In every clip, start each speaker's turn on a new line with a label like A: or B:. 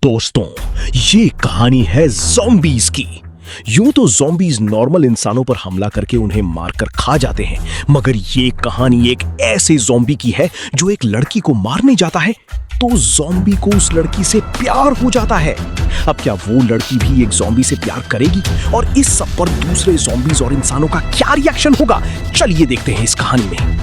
A: दोस्तों, ये कहानी है ज़ॉम्बीज़ की। यूं तो ज़ॉम्बीज़ नॉर्मल इंसानों पर हमला करके उन्हें मारकर खा जाते हैं, मगर ये कहानी एक ऐसे ज़ॉम्बी की है जो एक लड़की को मारने जाता है तो ज़ॉम्बी को उस लड़की से प्यार हो जाता है। अब क्या वो लड़की भी एक ज़ॉम्बी से प्यार करेगी और इस सब पर दूसरे ज़ॉम्बीज़ और इंसानों का क्या रिएक्शन होगा? चलिए देखते हैं इस कहानी में।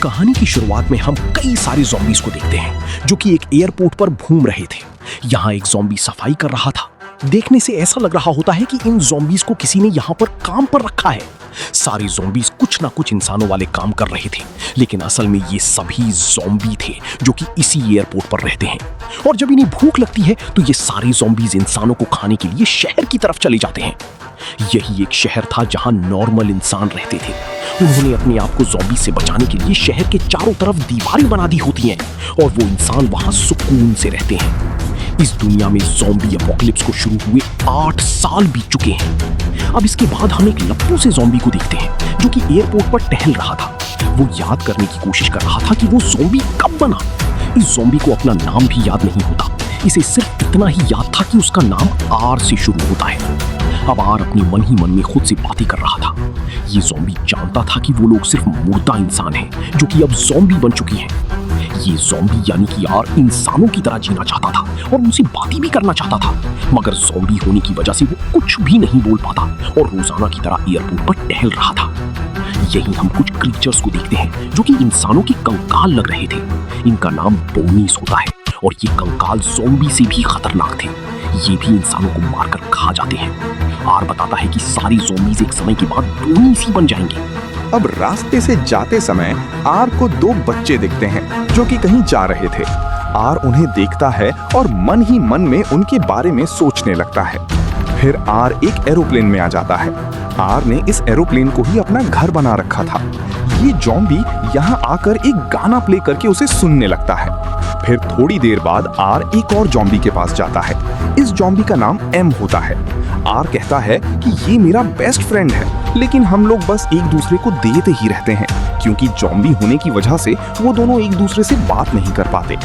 A: कहानी की शुरुआत में हम कई सारे ज़ॉम्बीज़ को देखते हैं जो कि एक एयरपोर्ट पर घूम रहे थे। यहाँ एक ज़ॉम्बी सफाई कर रहा था। देखने से ऐसा लग रहा होता है कि इन ज़ॉम्बीज़ को किसी ने यहाँ पर काम पर रखा है। सारे ज़ॉम्बीज़ कुछ ना कुछ इंसानों वाले काम कर रहे थे, लेकिन असल में ये सभी ज़ॉम्बी थे जो कि इसी एयरपोर्ट पर रहते हैं। और जब इन्हें भूख लगती है तो ये सारे ज़ॉम्बीज़ इंसानों को खाने के लिए शहर की तरफ चले जाते हैं। यही एक शहर था जहां नॉर्मल इंसान रहते थे। उन्होंने अपने आप को ज़ॉम्बी से बचाने के लिए शहर के चारों तरफ दीवारें बना दी होती हैं और वो इंसान वहां सुकून से रहते हैं। इस दुनिया में ज़ॉम्बी एपोकलिप्स को शुरू हुए 8 साल बीत चुके हैं। अब इसके बाद हम एक लप्पू से ज़ॉम्बी को देखते हैं जो कि एयरपोर्ट पर टहल रहा था। वो याद करने की कोशिश कर रहा था कि वो ज़ॉम्बी कब बना। इस ज़ॉम्बी को अपना नाम भी याद नहीं होता। इसे सिर्फ इतना ही याद था कि उसका नाम आर से शुरू होता है। अब आर अपनी मन ही मन में खुद से बातें कर रहा था। ये ज़ॉम्बी जानता था कि वो लोग सिर्फ मुर्दा इंसान हैं जो कि अब ज़ॉम्बी बन चुकी हैं। ये ज़ॉम्बी यानी कि आर इंसानों की तरह जीना चाहता था और उनसे बातें भी करना चाहता था, मगर ज़ॉम्बी होने की वजह से वो कुछ भी नहीं बोल पाता और रोजाना की तरह एयरपोर्ट पर टहल रहा था। यही हम कुछ क्रीचर्स को देखते हैं जो कि इंसानों के कंकाल लग रहे थे। इनका नाम बोनीस होता है और ये कंकाल ज़ॉम्बी से भी खतरनाक थे। ये भी इंसानों को मारकर खा जाते हैं। आर बताता है कि सारी ज़ॉम्बीज़ एक समय के बाद बोनीस ही बन जाएंगे।
B: अब रास्ते से जाते समय आर को 2 बच्चे दिखते हैं जो कि कहीं जा रहे थे। आर उन्हें देखता है और मन ही मन में उनके बारे में सोचने लगता है। फिर आर एक एरोप्लेन में आ जाता है। आर ने इस एरोप्लेन को ही अपना घर बना रखा था। ये ज़ॉम्बी यहाँ आकर एक गाना प्ले करके उसे सुनने लगता है। फिर थोड़ी देर बाद आर एक और ज़ॉम्बी के पास जाता है। इस ज़ॉम्बी का नाम एम होता है। आर कहता है कि ये मेरा बेस्ट फ्रेंड है, लेकिन हम लोग बस एक दूसरे को देते ही रहते हैं क्योंकि ज़ॉम्बी होने की वजह से वो दोनों एक दूसरे से बात नहीं कर पाते।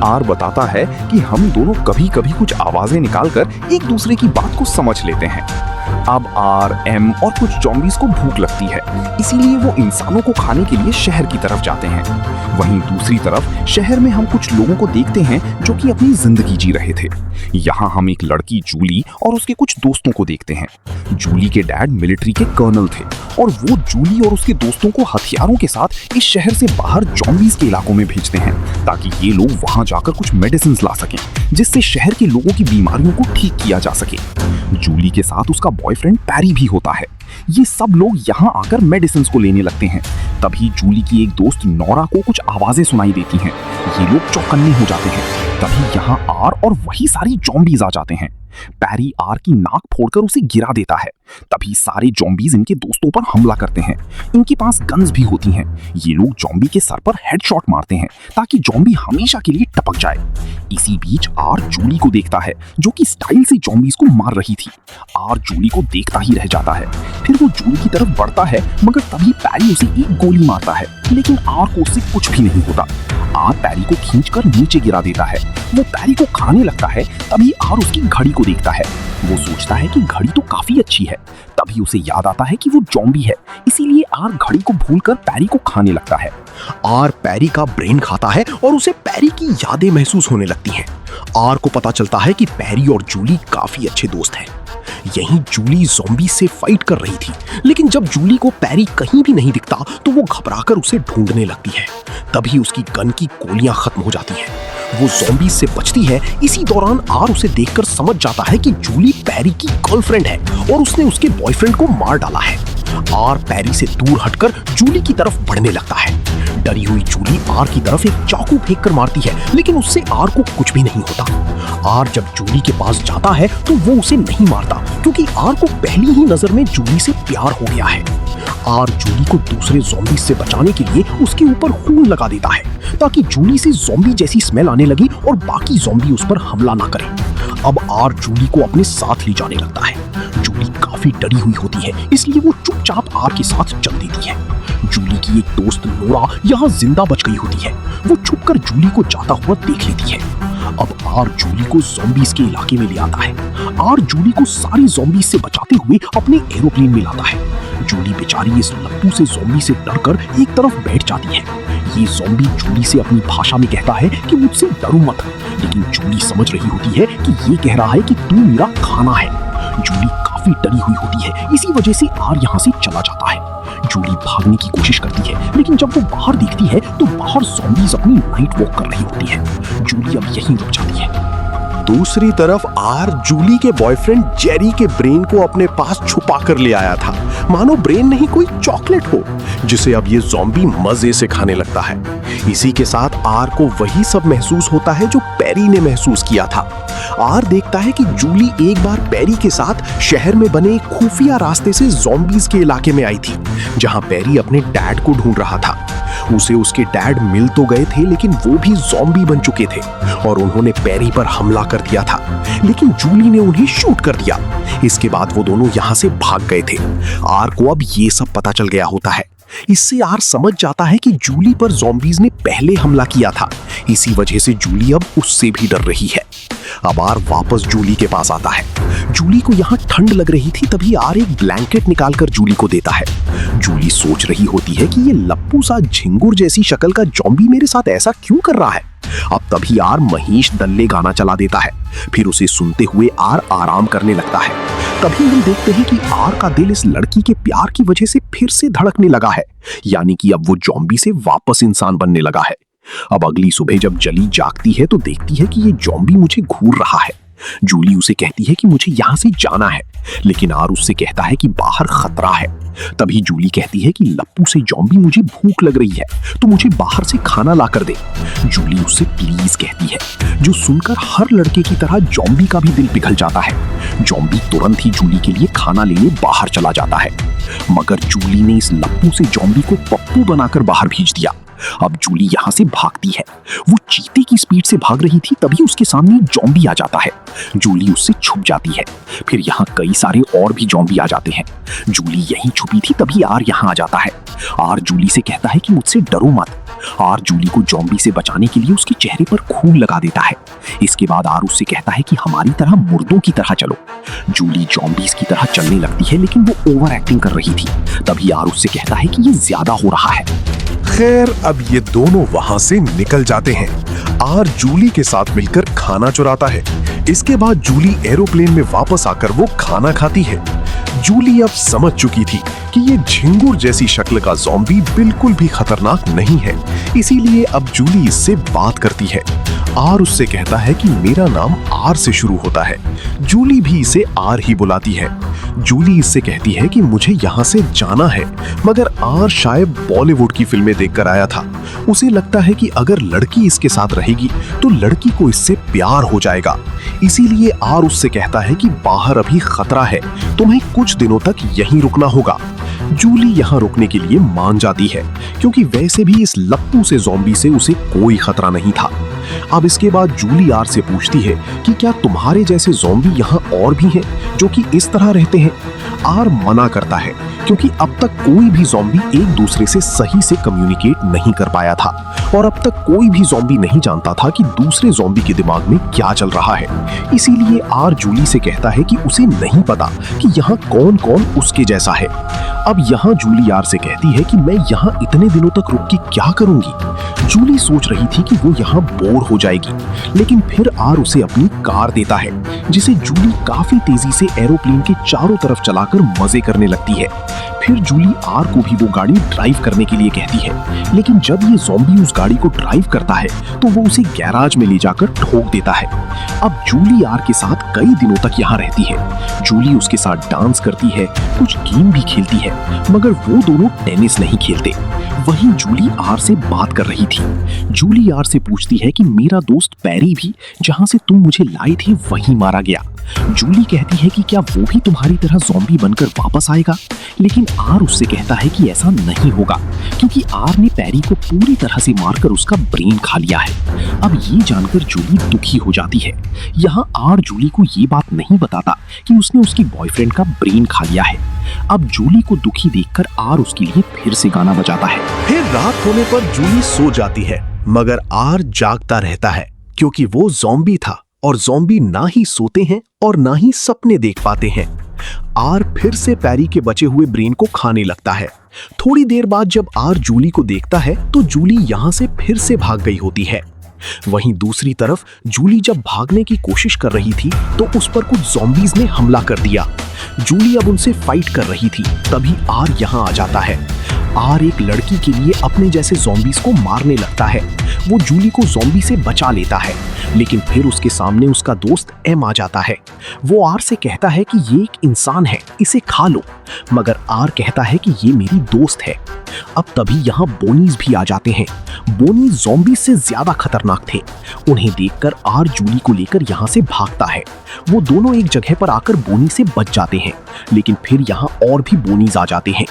B: आर बताता है कि हम दोनों कभी कभी कुछ आवाजें निकालकर एक दूसरे की बात को समझ लेते हैं। अब आर, एम और कुछ ज़ॉम्बीज़ को भूख लगती है, इसीलिए वो इंसानों को खाने के लिए शहर की तरफ जाते हैं। वहीं दूसरी तरफ शहर में हम कुछ लोगों को देखते हैं जो कि अपनी जिंदगी जी रहे थे। यहाँ हम एक लड़की जूली और उसके कुछ दोस्तों को देखते हैं। जूली के डैड मिलिट्री के कर्नल थे और वो जूली और उसके दोस्तों को हथियारों के साथ इस शहर से बाहर ज़ॉम्बीज़ के इलाकों में भेजते हैं ताकि ये लोग वहां जाकर कुछ मेडिसिन ला सकें जिससे शहर के लोगों की बीमारियों को ठीक किया जा सके। जूली के साथ उसका बॉयफ्रेंड पैरी भी होता है। ये सब लोग यहाँ आकर मेडिसिन को लेने लगते हैं। तभी जूली की एक दोस्त नोरा को कुछ आवाजें सुनाई देती हैं। ये लोग चौकन्ने हो जाते हैं। तभी यहाँ आर और वही सारी ज़ॉम्बीज़ आ जाते हैं। पैरी आर की नाक फोड़कर उसे गिरा देता है। तभी सारे ज़ॉम्बीज़ इनके दोस्तों पर हमला करते हैं। इनके पास गन्स भी होती हैं। ये लोग ज़ॉम्बी के सर पर हेडशॉट मारते हैं ताकि ज़ॉम्बी हमेशा के लिए टपक जाए। इसी बीच आर जूली को देखता है जो कि स्टाइल से ज़ॉम्बीज़ को मार रही थी। आर जूली को देखता ही रह जाता है। फिर वो जूली की तरफ बढ़ता है, मगर तभी पैरी उसे एक गोली मारता है, लेकिन आर को उससे कुछ भी नहीं होता। आर पैरी को खींचकर नीचे गिरा देता है। वो पैरी को खाने लगता है। तभी आर उसकी घड़ी को देखता है। वो सोचता है कि घड़ी तो काफी अच्छी है। तभी उसे याद आता है कि वो ज़ॉम्बी है, इसीलिए आर घड़ी को भूलकर पैरी को खाने लगता है।
A: आर पैरी का ब्रेन खाता है और उसे पैरी की यादें महसूस होने लगती हैं। आर को पता चलता है कि पैरी और जूली काफी अच्छे दोस्त हैं। यहीं जूली ज़ॉम्बी से फाइट कर रही थी, लेकिन जब जूली को पैरी कहीं भी नहीं दिखता तो वो घबराकर उसे ढूंढने लगती है। तभी उसकी गन की गोलियां खत्म हो जाती हैं। वो ज़ॉम्बी से बचती है। इसी दौरान आर उसे देखकर समझ जाता है कि जूली पैरी की गर्लफ्रेंड है और उसने उसके बॉयफ्रेंड को मार डाला है। आर पैरी से दूर हटकर जूली की तरफ बढ़ने लगता है। डरी हुई जूली आर की तरफ एक चाकू फेंक कर मारती है, लेकिन उससे आर को कुछ भी नहीं होता। आर जब जूली के पास जाता है तो वो उसे नहीं मारता क्योंकि आर को पहली ही नजर में जूली से प्यार हो गया है। आर जूली को दूसरे ज़ॉम्बी से बचाने के लिए उसके ऊपर खून लगा देता है ताकि जूली से ज़ॉम्बी जैसी स्मेल आने लगी और बाकी ज़ॉम्बी उस पर हमला ना करें। अब आर जूली को अपने साथ ले जाने लगता है। जूली काफी डरी हुई होती है, इसलिए वो चुपचाप आर के साथ चल देती है। जूली की एक दोस्त नोरा यहाँ जिंदा बच गई होती है। वो छुपकर जूली को जाता हुआ देख लेती है। अब आर जूली को ज़ॉम्बीज के इलाके में ले आता है। आर जूली को सारे ज़ॉम्बीज से बचाते हुए अपने एरोप्लेन में लाता है। जूली बेचारी इस लप्पू से ज़ॉम्बी से डरकर एक तरफ बैठ जाती है। ये ज़ॉम्बी जूली से अपनी भाषा में कहता है कि मुझसे डरो मत, लेकिन जूली समझ रही होती है कि ये कह रहा है कि तू मेरा खाना है। जूली काफी डरी हुई होती है, इसी वजह से आर यहाँ से चला जाता है। जूली भागने की कोशिश करती है, लेकिन जब वो बाहर देखती है तो बाहर ज़ॉम्बीज अपनी नाइट वॉक कर रही होती है। जूली अब यहीं रुक जाती है।
C: दूसरी तरफ आर जूली के बॉयफ्रेंड जेरी के ब्रेन को अपने पास छुपा कर ले आया था, मानो ब्रेन नहीं कोई चॉकलेट हो, जिसे अब ये ज़ॉम्बी मजे से खाने लगता है। इसी के साथ आर को वही सब महसूस होता है जो पेरी ने महसूस किया था। आर देखता है कि जूली एक बार पेरी के साथ शहर में बने एक खुफिया रास्ते से ज़ॉम्बीज के इलाके में आई थी, जहां पेरी अपने डैड को ढूंढ रहा था। उसे उसके डैड मिल तो गए थे, लेकिन वो भी ज़ॉम्बी बन चुके थे और उन्होंने पेरी पर हमला कर दिया था, लेकिन जूली ने उन्हें शूट कर दिया। इसके बाद वो दोनों यहाँ से भाग गए थे। आर को अब ये सब पता चल गया होता है। इससे आर समझ जाता है कि जूली पर ज़ॉम्बीज ने पहले हमला किया था, इसी वजह से जूली अब उससे भी डर रही है। अब आर वापस जूली के पास आता है। जूली को यहाँ ठंड लग रही थी, तभी आर एक ब्लैंकेट निकालकर जूली को देता है। जूली सोच रही होती है कि ये लप्पू सा झिंगुर जैसी शक्ल का ज़ॉम्बी मेरे साथ ऐसा क्यों कर रहा है। अब तभी आर महेश दल्ले गाना चला देता है। फिर उसे सुनते हुए आर आराम करने लगता है। तभी हम देखते हैं कि आर का दिल इस लड़की के प्यार की वजह से फिर से धड़कने लगा है, यानी कि अब वो ज़ॉम्बी से वापस इंसान बनने लगा है। अब अगली सुबह जब जली जागती है तो देखती है कि ये ज़ॉम्बी मुझे घूर रहा है। जूली उसे कहती है कि मुझे यहाँ से जाना है, लेकिन आर उससे कहता है कि बाहर खतरा है। तभी जूली कहती है कि लप्पू से ज़ॉम्बी मुझे भूख लग रही है, तो मुझे बाहर से खाना ला कर दे। जूली उससे प्लीज कहती है, जो सुनकर हर लड़के की तरह ज़ॉम्बी का भी दिल पिघल जाता है। ज़ॉम्बी तुरंत ही जूली के लिए खाना लेने बाहर चला जाता है, मगर जूली ने इस लप्पू से ज़ॉम्बी को पप्पू बनाकर बाहर भेज दिया। अब जूली यहाँ से भागती है। वो चीते की स्पीड से भाग रही थी, तभी उसके सामने ज़ॉम्बी आ जाता है। जूली उससे छुप जाती है। फिर यहाँ कई सारे और भी ज़ॉम्बी आ जाते हैं। जूली यहीं छुपी थी, तभी आर यहाँ आ जाता है। आर जूली से कहता है कि मुझसे डरो मत। आर जूली को ज़ॉम्बी से बचाने के लिए उसके चेहरे पर खून लगा देता है। इसके बाद आर उससे कहता है कि हमारी तरह मुर्दों की तरह चलो। जूली ज़ॉम्बीज की तरह चलने लगती है, लेकिन वो ओवर एक्टिंग कर रही थी। तभी आर उससे कहता है कि ये ज्यादा हो रहा है। खैर, अब ये दोनों वहां से निकल जाते हैं। आर जूली के साथ मिलकर खाना चुराता है। इसके बाद जूली एरोप्लेन में वापस आकर वो खाना खाती है। जूली अब समझ चुकी थी कि ये झिंगुर जैसी शक्ल का ज़ॉम्बी बिल्कुल भी खतरनाक नहीं है, इसीलिए अब जूली इससे बात करती है। आर उससे कहता है कि मेरा नाम आर से शुरू होता है। जूली भी इसे आर ही बुलाती है। जूली इससे कहती है कि मुझे यहाँ से जाना है, मगर आर शायद बॉलीवुड की फिल्में देखकर आया था। उसे लगता है कि अगर लड़की इसके साथ रहेगी तो लड़की को इससे प्यार हो जाएगा। इसीलिए आर उससे कहता है कि बाहर अभी खतरा है, तुम्हें कुछ दिनों तक यहीं रुकना होगा। जूली यहाँ रुकने के लिए मान जाती है, क्योंकि वैसे भी इस लप्पू से ज़ॉम्बी से उसे कोई खतरा नहीं था। अब इसके बाद जूली आर से पूछती है कि क्या तुम्हारे जैसे ज़ॉम्बी यहाँ और भी हैं जो कि इस तरह रहते हैं। आर मना करता है, क्योंकि अब तक कोई भी ज़ॉम्बी एक दूसरे से सही से कम्युनिकेट नहीं कर पाया था, और अब तक कोई भी ज़ॉम्बी नहीं जानता था कि दूसरे ज़ॉम्बी के दिमाग में क्या चल रहा है। इसीलिए आर जूली से कहता है कि उसे नहीं पता कि यहाँ कौन कौन उसके जैसा है। अब यहाँ जूली आर से कहती है कि मैं यहाँ इतने दिनों तक रुक के क्या करूंगी। जूली सोच रही थी कि वो यहाँ बोर हो जाएगी, लेकिन फिर आर उसे अपनी कार देता है, जिसे जूली काफी तेजी से एरोप्लेन के चारों तरफ चलाकर मजे करने लगती है। फिर जूली आर को भी वो गाड़ी ड्राइव करने के लिए कहती है, लेकिन जब ये ज़ॉम्बी उस गाड़ी को ड्राइव करता है तो वो उसे गैराज में ले जाकर ठोक देता है। अब जूली आर के साथ कई दिनों तक यहाँ रहती है। जूली उसके साथ डांस करती है, कुछ गेम भी खेलती है, मगर वो दोनों टेनिस नहीं खेलते। वहीं जूली आर से बात कर रही थी। जूली आर से पूछती है कि मेरा दोस्त पेरी भी जहाँ से तुम मुझे लाए थे वहीं मारा गया। जूली कहती है कि क्या वो भी तुम्हारी तरह ज़ॉम्बी बनकर वापस आएगा, लेकिन आर उससे कहता है कि ऐसा नहीं होगा, क्योंकि आर ने पेरी को पूरी तरह से मारकर उसका ब्रेन खा लिया है। अब ये जानकर जूली दुखी हो जाती है। यहाँ आर जूली को ये बात नहीं बताता कि उसने उसकी बॉयफ्रेंड का ब्रेन खा लिया है। अब जूली को दुखी देखकर आर उसके लिए फिर से गाना बजाता है। फिर रात होने पर जूली सो जाती है, मगर आर जागता रहता है, क्योंकि वो ज़ॉम्बी था और ज़ॉम्बी ना ही सोते हैं और ना ही सपने देख पाते हैं। आर फिर से पैरी के बचे हुए ब्रेन को खाने लगता है। थोड़ी देर बाद जब आर जूली को देखता है तो जूली यहां से फिर से भाग गई होती है। वहीं दूसरी तरफ जूली जब भागने की कोशिश कर रही थी तो उस पर कुछ ज़ॉम्बीज ने हमला कर दिया। जूली अब उनसे फाइट कर रही थी, तभी आर यहां आ जाता है। आर एक लड़की के लिए अपने जैसे ज़ॉम्बीज को मारने लगता है। वो जूली को ज़ॉम्बी से बचा लेता है, लेकिन फिर उसके सामने उसका दोस्त एम आ जाता है। वो आर से कहता है कि ये एक इंसान है, इसे खा लो, मगर आर कहता है कि ये मेरी दोस्त है। अब तभी यहाँ बोनीज भी आ जाते हैं। बोनीज ज़ॉम्बीज से ज्यादा खतरनाक थे। उन्हें देखकर आर जूली को लेकर यहाँ से भागता है। वो दोनों एक जगह पर आकर बोनी से बच जाते हैं, लेकिन फिर यहाँ और भी बोनीज आ जाते हैं।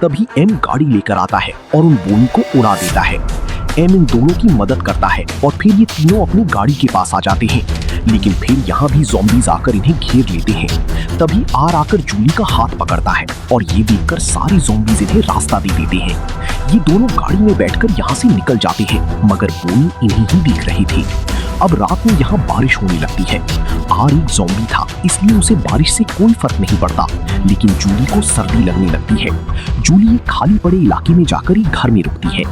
C: तभी एम गाड़ी लेकर आता है और उन बोनी को उड़ा देता है। एम इन दोनों की मदद करता है और फिर ये तीनों अपनी गाड़ी के पास आ जाते हैं, लेकिन फिर यहाँ भी ज़ॉम्बीज आकर इन्हें घेर लेते हैं। तभी आर आकर जूली का हाथ पकड़ता है और ये देखकर सारे ज़ॉम्बीज इन्हें रास्ता दे देते हैं। ये दोनों गाड़ी में बैठकर यहाँ से निकल जाते हैं, मगर बोनी इन्हें ही देख रही थी। अब रात में यहाँ बारिश होने लगती है। आर एक ज़ॉम्बी था, इसलिए उसे बारिश से कोई फर्क नहीं पड़ता, लेकिन जूली को सर्दी लगने लगती है। जूली एक खाली पड़े इलाके में जाकर एक घर में रुकती है।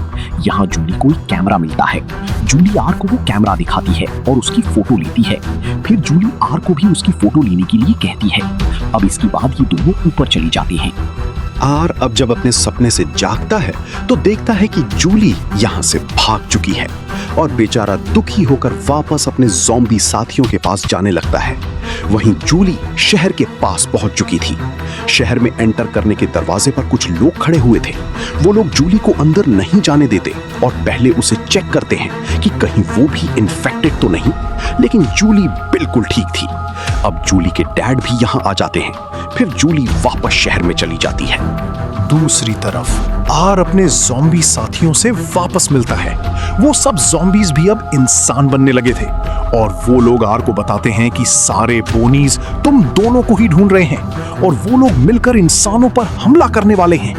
C: यहाँ जूली को एक कैमरा मिलता है। जूली आर को वो कैमरा दिखाती है और उसकी फोटो लेती है। फिर जूली आर को भी उसकी फोटो लेने के लिए कहती है। अब इसके बाद ये दोनों ऊपर चली जाती हैं।
D: आर अब जब अपने सपने से जागता है तो देखता है कि जूली यहाँ से भाग चुकी है और बेचारा दुखी होकर वापस अपने ज़ॉम्बी साथियों के पास जाने लगता है। वहीं जूली शहर के पास पहुंच चुकी थी। शहर में एंटर करने के दरवाजे पर कुछ लोग खड़े हुए थे। वो लोग जूली को अंदर नहीं जाने देते और पहले उसे चेक करते हैं कि कहीं वो भी इन्फेक्टेड तो नहीं, लेकिन जूली बिल्कुल ठीक थी। अब जूली के डैड भी यहाँ आ जाते हैं। फिर जूली वापस शहर में चली जाती है।
C: दूसरी तरफ आर अपने ज़ॉम्बी साथियों से वापस मिलता है। वो सब ज़ॉम्बीज भी अब इंसान बनने लगे थे और वो लोग आर को बताते हैं कि सारे बोनीज तुम दोनों को ही ढूंढ रहे हैं और वो लोग मिलकर इंसानों पर हमला करने वाले हैं।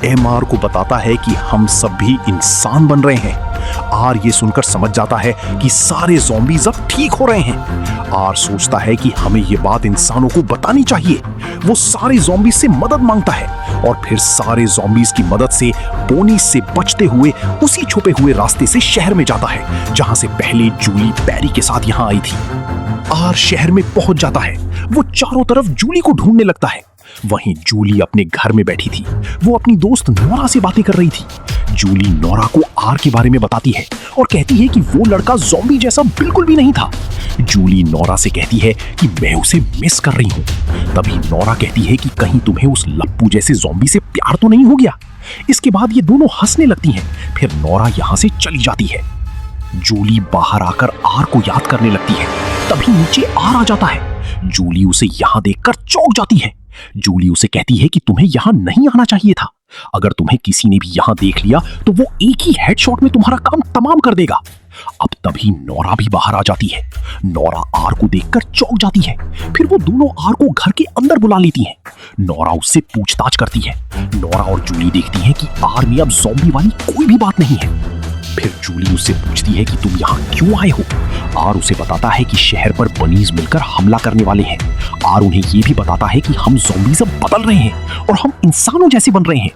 C: एम आर को बताता है कि हम सब भी इंसान बन रहे हैं। आर ये सुनकर समझ जाता है कि सारे ज़ॉम्बीज अब ठीक हो रहे हैं। आर सोचता है कि हमें ये बात इंसानों को बतानी चाहिए। वो सारे ज़ॉम्बीज से मदद मांगता है और फिर सारे ज़ॉम्बीज की मदद से बोनीज से बचते हुए उसी छुपे हुए रास्ते से शहर में जाता है जहां से पहले जूली पैरी के साथ यहां आई थी। आर शहर में पहुंच जाता है। वो चारों तरफ जूली को ढूंढने लगता है। वहीं जूली अपने घर में बैठी थी। वो अपनी दोस्त नोरा से बातें कर रही थी। जूली नोरा को आर के बारे में बताती है और कहती है कि वो लड़का ज़ॉम्बी जैसा बिल्कुल भी नहीं था। जूली नोरा से कहती है कि मैं उसे मिस कर रही हूँ। तभी नोरा कहती है कि कहीं तुम्हें उस लप्पू जैसे ज़ॉम्बी से प्यार तो नहीं हो गया। इसके बाद ये दोनों हंसने लगती हैं। फिर नोरा यहाँ से चली जाती है। जूली बाहर आकर आर को याद करने लगती है। तभी नीचे आर आ जाता है। जूली उसे यहाँ देखकर चौंक जाती है। जूली उसे कहती है कि तुम्हें यहाँ नहीं आना चाहिए था। अगर तुम्हें किसी ने भी यहाँ देख लिया तो वो एक ही हेडशॉट में तुम्हारा काम तमाम कर देगा। अब तभी नोरा भी बाहर आ जाती है। नोरा आर को देखकर चौंक जाती है। फिर वो दोनों आर को घर के अंदर बुला लेती हैं। नोरा उससे पूछताछ करती है। नोरा और जूली देखती हैं कि आर में अब ज़ॉम्बी वाली कोई भी बात नहीं है। फिर जूली उससे पूछती है कि तुम यहाँ क्यों आए हो। आर उसे बताता है कि शहर पर बनीज मिलकर हमला करने वाले हैं। आर उन्हें ये भी बताता है कि हम ज़ॉम्बीज़ अब बदल रहे हैं और हम इंसानों जैसे बन रहे हैं।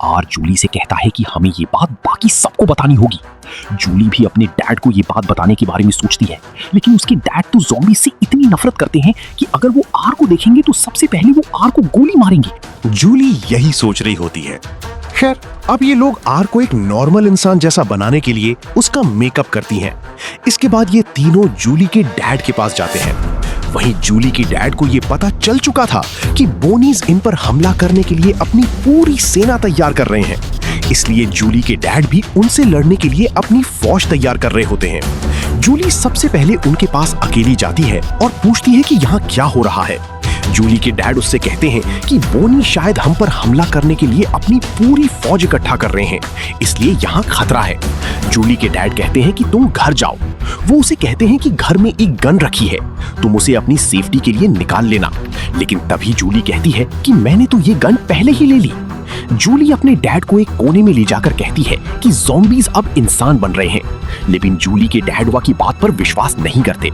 C: आर जूली से कहता है कि हमें ये बात बाकी सबको बतानी होगी। जूली भी अपने डैड को ये बात बताने के बारे में सोचती है, लेकिन उसके डैड तो ज़ॉम्बी से इतनी नफरत करते हैं कि अगर वो आर को देखेंगे तो सबसे पहले वो आर को गोली मारेंगे। जूली यही सोच रही होती है। खैर, अब ये लोग आर को एक नॉर्मल इंसान जैसा बनाने के लिए उसका मेकअप करती हैं। इसके बाद ये तीनों जूली के डैड के पास जाते हैं। वहीं जूली के डैड को ये पता चल चुका था कि बोनीज इन पर हमला करने के लिए अपनी पूरी सेना तैयार कर रहे हैं। इसलिए जूली के डैड भी उनसे लड़ने के लिए अपनी फौज तैयार कर रहे होते हैं। जूली सबसे पहले उनके पास अकेली जाती है और पूछती है कि यहाँ क्या हो रहा है। जूली के डैड उससे कहते हैं कि बोनी शायद हम पर हमला करने के लिए अपनी पूरी फौज इकट्ठा कर रहे हैं, इसलिए यहाँ खतरा है। जूली के डैड कहते हैं कि तुम घर जाओ। वो उसे कहते हैं कि घर में एक गन रखी है, तुम उसे अपनी सेफ्टी के लिए निकाल लेना। लेकिन तभी जूली कहती है कि मैंने तो ये गन पहले ही ले ली।
A: जूली अपने डैड को एक कोने में ले जाकर कहती है कि ज़ॉम्बीज अब इंसान बन रहे हैं, लेकिन जूली के डैड की बात पर विश्वास नहीं करते।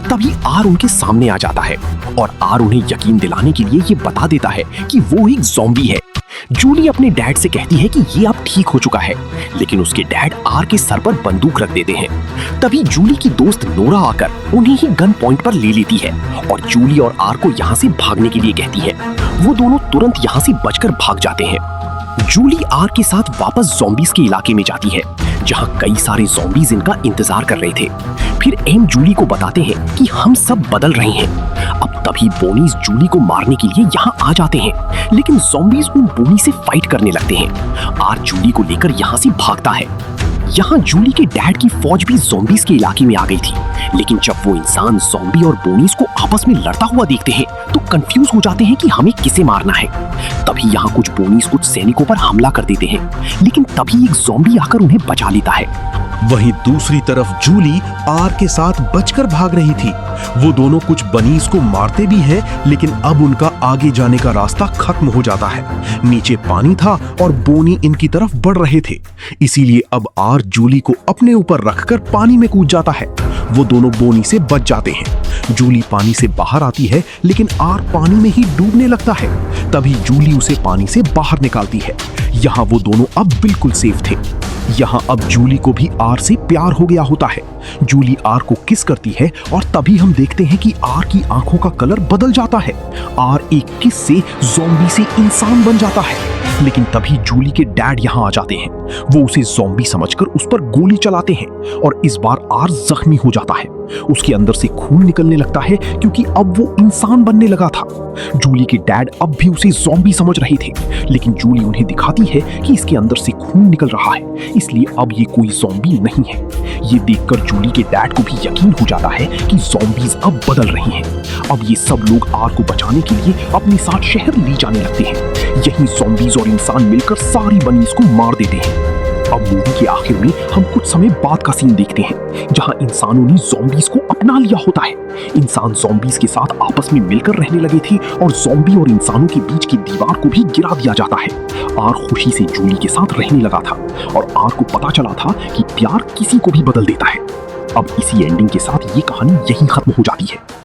A: तभी आर उनके सामने आ जाता है और आर उन्हें यकीन दिलाने के लिए ये बता देता है कि वो एक ज़ॉम्बी है। जूली अपने डैड से कहती है कि ये अब ठीक हो चुका है, लेकिन उसके डैड आर के सर पर बंदूक रख देते हैं। तभी जूली की दोस्त नोरा आकर उन्हें ही गन पॉइंट पर ले लेती है और जूली और आर को यहाँ से भागने के लिए कहती है। वो दोनों तुरंत यहाँ से बचकर भाग जाते हैं। जूली आर के साथ वापस ज़ॉम्बीज के इलाके में जाती है, जहाँ कई सारे ज़ॉम्बीज इनका इंतजार कर रहे थे। फिर एम जूली को बताते हैं कि हम सब बदल रहे हैं। अब तभी बोनीज जूली को मारने के लिए यहाँ आ जाते हैं, लेकिन ज़ॉम्बीज उन बोनी से फाइट करने लगते हैं। आर जूली को लेकर यहाँ से भागता है। यहाँ जूली के डैड की फौज भी ज़ॉम्बीज के इलाके में आ गई थी, लेकिन जब वो इंसान ज़ॉम्बी और बोनीज को आपस में लड़ता हुआ देखते हैं तो कंफ्यूज हो जाते हैं कि हमें किसे मारना है। तभी यहाँ कुछ बोनीज कुछ सैनिकों पर हमला कर देते हैं, लेकिन तभी एक ज़ॉम्बी आकर उन्हें बचा लेता है।
C: वहीं दूसरी तरफ जूली आर के साथ बचकर भाग रही थी। वो दोनों कुछ बनीज को मारते भी हैं, लेकिन अब उनका आगे जाने का रास्ता खत्म हो जाता है। नीचे पानी था और बोनी इनकी तरफ बढ़ रहे थे, इसीलिए अब आर जूली को अपने ऊपर रखकर पानी में कूद जाता है। वो दोनों बोनी से बच जाते हैं। जूली पानी से बाहर आती है, लेकिन आर पानी में ही डूबने लगता है। तभी जूली उसे पानी से बाहर निकालती है। यहाँ वो दोनों अब बिल्कुल सेफ थे। यहाँ अब जूली को भी आर से प्यार हो गया होता है। जूली आर को किस करती है और तभी हम देखते हैं कि आर की आंखों का कलर बदल जाता है। आर एक किस से ज़ॉम्बी से इंसान बन जाता है। लेकिन तभी जूली के डैड यहाँ आ जाते हैं। वो उसे ज़ॉम्बी समझकर उस पर गोली चलाते हैं और इस बार आर जख्मी हो जाता है। उसके अंदर से खून निकलने लगता है क्योंकि अब वो इंसान बनने लगा था। जूली के डैड अब भी उसे ज़ॉम्बी समझ रहे थे, लेकिन जूली उन्हें दिखाती है कि इसके अंदर से खून निकल रहा है, इसलिए अब ये कोई ज़ॉम्बी नहीं है। ये देखकर जूली के डैड को भी यकीन हो जाता है कि ज़ॉम्बीज अब बदल रही हैं। अब ये सब लोग आर को बचाने के लिए अपने साथ शहर ले जाने लगते हैं। यही ज़ॉम्बीज और इंसान मिलकर सारी बनीज को मार देते हैं। अब मूवी के आखिर में हम कुछ समय बाद का सीन देखते हैं, जहां इंसानों ने ज़ॉम्बीज को अपना लिया होता है। इंसान ज़ॉम्बीज के साथ आपस में मिलकर रहने लगे थे और ज़ॉम्बी और इंसानों के बीच की दीवार को भी गिरा दिया जाता है। आर खुशी से जूली के साथ रहने लगा था और आर को पता चला था कि प्यार किसी को भी बदल देता है। अब इसी एंडिंग के साथ ये कहानी यहीं खत्म हो जाती है।